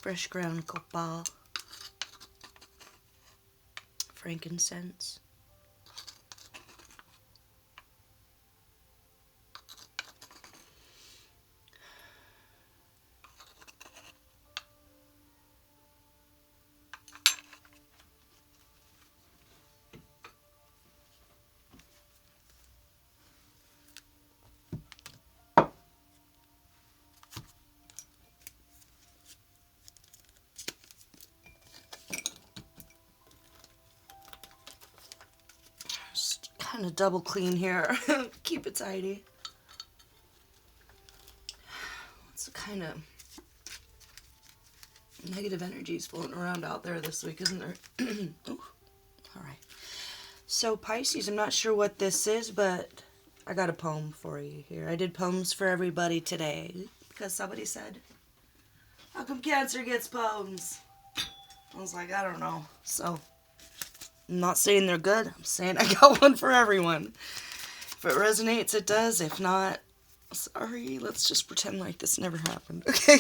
fresh ground copal, frankincense. Just kind of double clean here. Keep it tidy. It's kind of negative energies floating around out there this week, isn't there? Ooh. All right. So Pisces, I'm not sure what this is, but I got a poem for you here. I did poems for everybody today because somebody said, how come Cancer gets poems? I was like, I don't know. So I'm not saying they're good. I'm saying I got one for everyone. If it resonates, it does. If not, sorry. Let's just pretend like this never happened. Okay.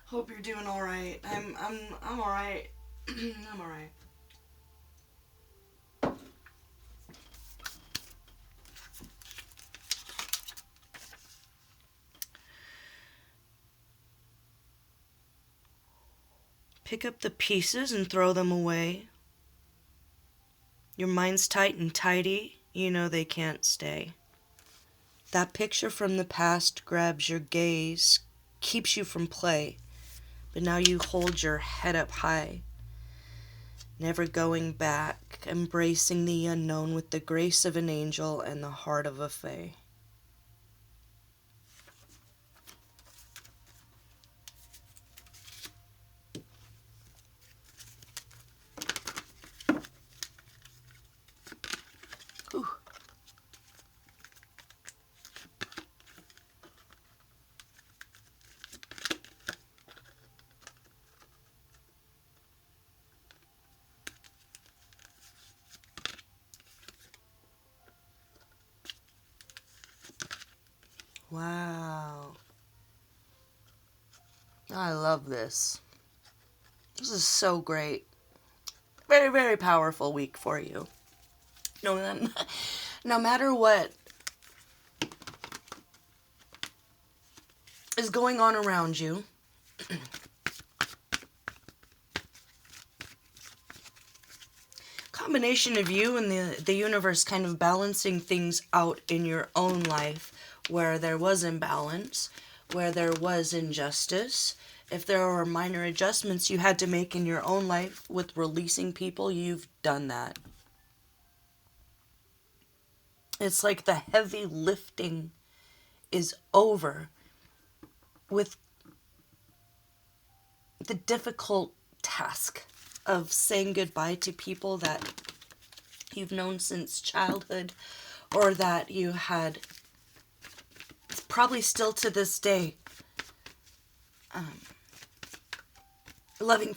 Hope you're doing all right. I'm all right. I'm all right. Pick up the pieces and throw them away. Your mind's tight and tidy. You know they can't stay. That picture from the past grabs your gaze, keeps you from play. But now you hold your head up high, never going back, embracing the unknown with the grace of an angel and the heart of a fae. Ooh. Wow. I love this. This is so great. Very, very powerful week for you. No matter what is going on around you, combination of you and the universe kind of balancing things out in your own life where there was imbalance, where there was injustice. If there were minor adjustments you had to make in your own life with releasing people, you've done that. It's like the heavy lifting is over with the difficult task of saying goodbye to people that you've known since childhood or that you had probably still to this day loving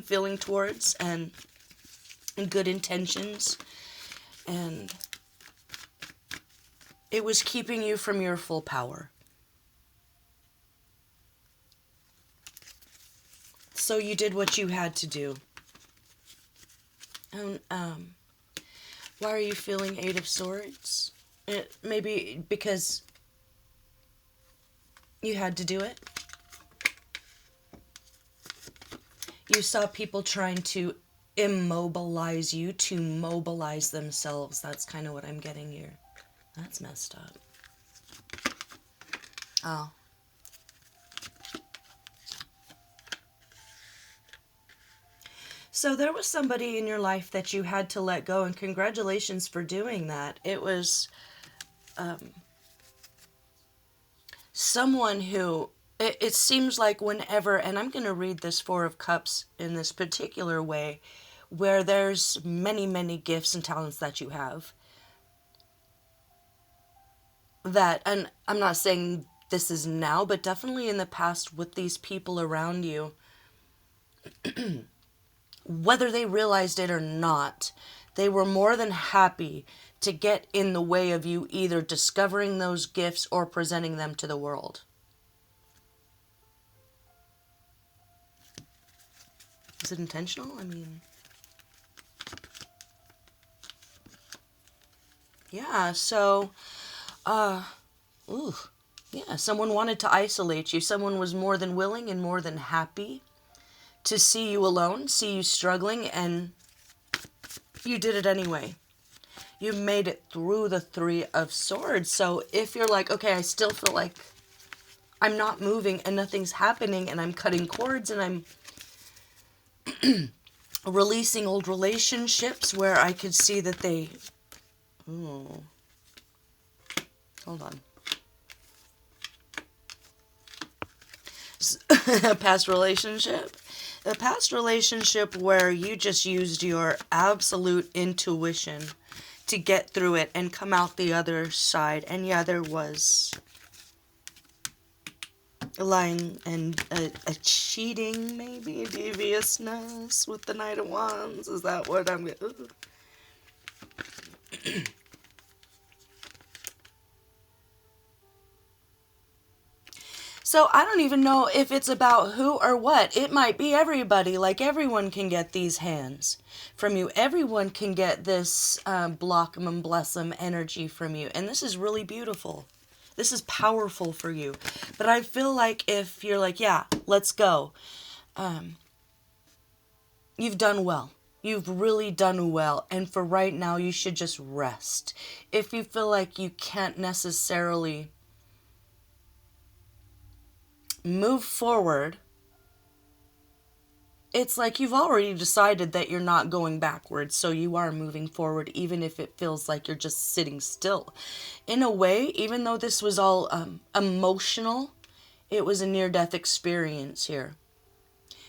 feeling towards and good intentions, and it was keeping you from your full power. So you did what you had to do. And why are you feeling Eight of Swords? Maybe because you had to do it. You saw people trying to immobilize you to mobilize themselves. That's kind of what I'm getting here. That's messed up. Oh. So there was somebody in your life that you had to let go, and congratulations for doing that. It was someone who, it seems like whenever, and I'm going to read this Four of Cups in this particular way, where there's many, many gifts and talents that you have. That, and I'm not saying this is now, but definitely in the past with these people around you, whether they realized it or not, they were more than happy to get in the way of you either discovering those gifts or presenting them to the world. Is it intentional? I mean, yeah, so, ooh, yeah, someone wanted to isolate you. Someone was more than willing and more than happy to see you alone, see you struggling, and you did it anyway. You made it through the Three of Swords. So if you're like, okay, I still feel like I'm not moving and nothing's happening and I'm cutting cords and I'm releasing old relationships where I could see that they... Ooh. Hold on. Past relationship. A past relationship where you just used your absolute intuition to get through it and come out the other side. And yeah, there was lying and a cheating, maybe, deviousness with the Knight of Wands. Is that what I'm gonna... So I don't even know if it's about who or what. It might be everybody. Like, everyone can get these hands from you. Everyone can get this block 'em and bless 'em energy from you. And this is really beautiful. This is powerful for you. But I feel like if you're like, yeah, let's go, you've done well. You've really done well. And for right now, you should just rest. If you feel like you can't necessarily move forward, it's like you've already decided that you're not going backwards, so you are moving forward, even if it feels like you're just sitting still. In a way, even though this was all emotional, it was a near-death experience here.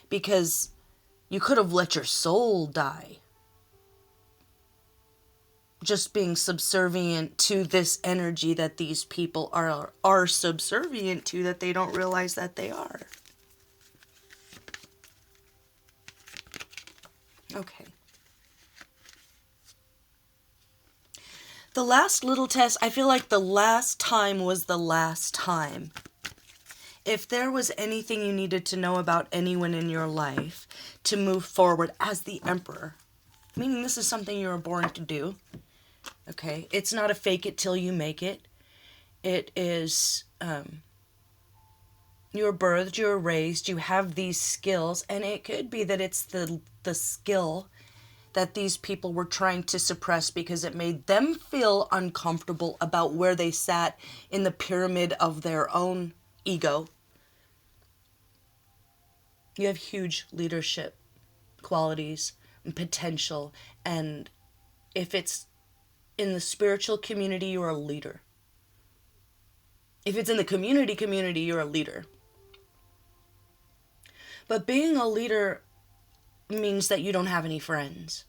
Because you could have let your soul die. Just being subservient to this energy that these people are subservient to, that they don't realize that they are. Okay. The last little test, I feel like the last time was the last time. If there was anything you needed to know about anyone in your life to move forward as the Emperor, meaning this is something you were born to do, okay? It's not a fake it till you make it. It is, you're birthed, you're raised, you have these skills, and it could be that it's the skill that these people were trying to suppress because it made them feel uncomfortable about where they sat in the pyramid of their own ego. You have huge leadership qualities and potential, and if it's in the spiritual community, you're a leader. If it's in the community, you're a leader. But being a leader means that you don't have any friends.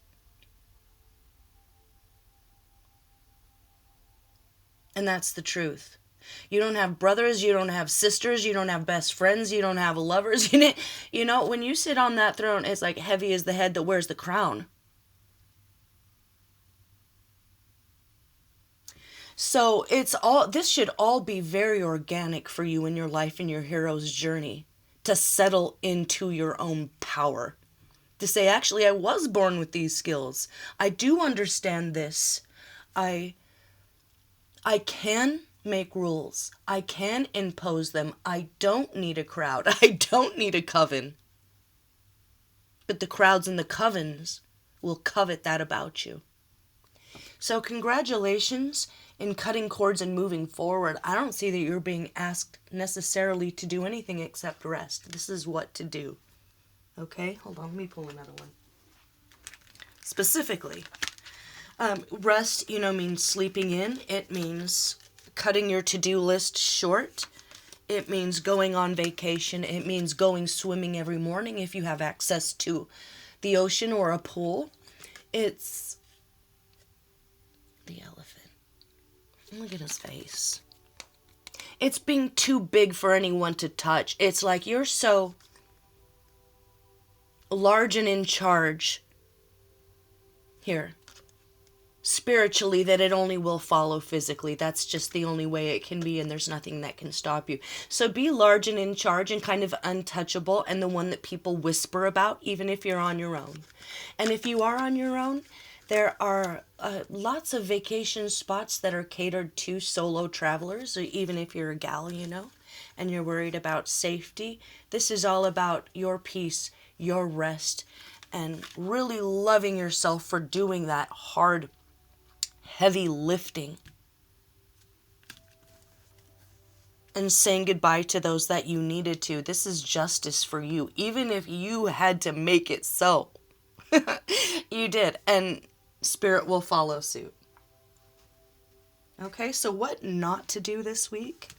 And that's the truth. You don't have brothers, you don't have sisters, you don't have best friends, you don't have lovers. You know, when you sit on that throne, it's like heavy as the head that wears the crown. So this should all be very organic for you in your life, in your hero's journey, to settle into your own power. To say, actually, I was born with these skills. I do understand this. I can make rules. I can impose them. I don't need a crowd. I don't need a coven. But the crowds and the covens will covet that about you. So congratulations in cutting cords and moving forward. I don't see that you're being asked necessarily to do anything except rest. This is what to do. Okay, hold on, let me pull another one. Specifically, rest, means sleeping in. It means cutting your to-do list short. It means going on vacation. It means going swimming every morning if you have access to the ocean or a pool. It's the elephant. Look at his face. It's being too big for anyone to touch. It's like you're so large and in charge. Here. spiritually that it only will follow physically. That's just the only way it can be, and there's nothing that can stop you. So be large and in charge and kind of untouchable, and the one that people whisper about, even if you're on your own. And if you are on your own, there are lots of vacation spots that are catered to solo travelers, or even if you're a gal, you know, and you're worried about safety. This is all about your peace, your rest, and really loving yourself for doing that hard, heavy lifting. And saying goodbye to those that you needed to. This is justice for you, even if you had to make it so. You did, and Spirit will follow suit. Okay, so what not to do this week?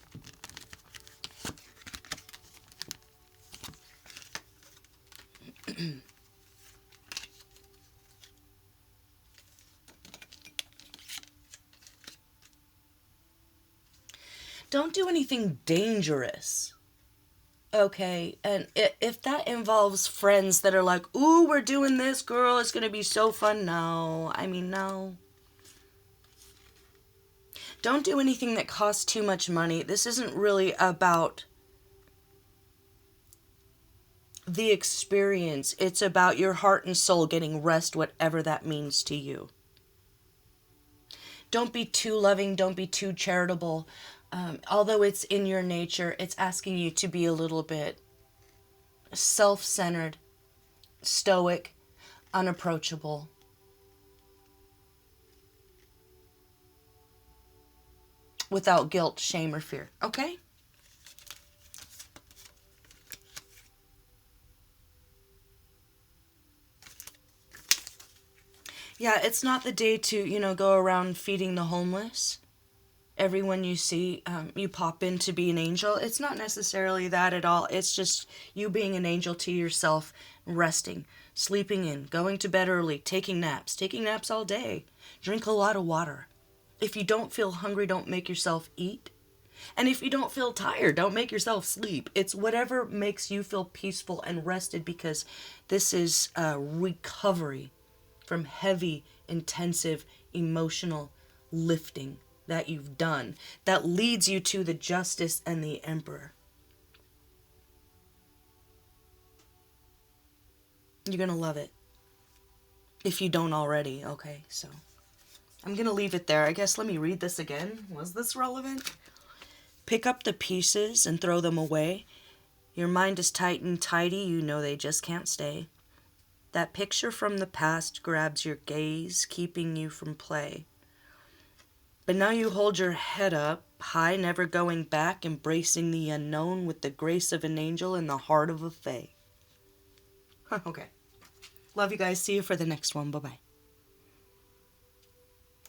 Don't do anything dangerous. Okay, and if that involves friends that are like, ooh, we're doing this, girl, it's going to be so fun. No, I mean, no. Don't do anything that costs too much money. This isn't really about the experience. It's about your heart and soul getting rest, whatever that means to you. Don't be too loving. Don't be too charitable. Although it's in your nature, it's asking you to be a little bit self-centered, stoic, unapproachable. Without guilt, shame, or fear. Okay? Yeah, it's not the day to, go around feeding the homeless. Everyone you see, you pop in to be an angel. It's not necessarily that at all. It's just you being an angel to yourself, resting, sleeping in, going to bed early, taking naps all day. Drink a lot of water. If you don't feel hungry, don't make yourself eat. And if you don't feel tired, don't make yourself sleep. It's whatever makes you feel peaceful and rested, because this is a recovery from heavy, intensive, emotional lifting that you've done that leads you to the Justice and the Emperor. You're going to love it. If you don't already, okay? So I'm going to leave it there. I guess let me read this again. Was this relevant? Pick up the pieces and throw them away. Your mind is tight and tidy. You know they just can't stay. That picture from the past grabs your gaze, keeping you from play. But now you hold your head up high, never going back, embracing the unknown with the grace of an angel and the heart of a fae. Okay. Love you guys. See you for the next one. Bye-bye.